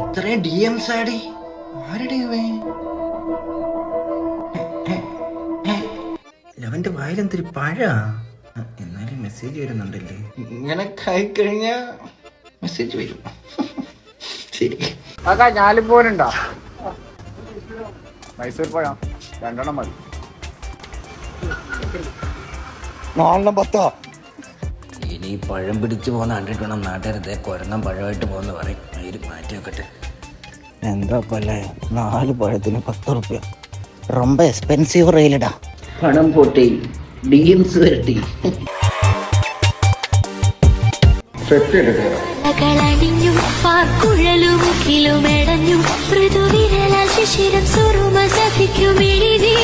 ഇത്രയും DMs ആടി ആരുടെ അവന്റെ വായിലെന്തൊരു പഴ. എന്നാലും മെസ്സേജ് വരുന്നുണ്ടല്ലേ. ഇങ്ങനെ കഴിഞ്ഞ മെസ്സേജ് വരും. ശരി ഞാലിപ്പോനുണ്ടോ? മൈസൂർ പഴം 2 മതി. 4 ഇനി പഴം പിടിച്ചു പോകുന്ന കണ്ടിട്ട് നാട്ടുകാരത്തെ കൊരങ്ങൻ പഴമായിട്ട് പോകുന്ന പറയും. അതിൽ മാറ്റി വെക്കട്ടെ. എന്താ പോലെ 4 പഴത്തിന് 10 റുപ്യ. ரொம்ப എക്സ്പെൻസീവ് റെയിലിടാ. പണം പോട്ടെ, DMs വരട്ടെ. ശിശിരം സുറുമ സഖിക്കുമെഴുതി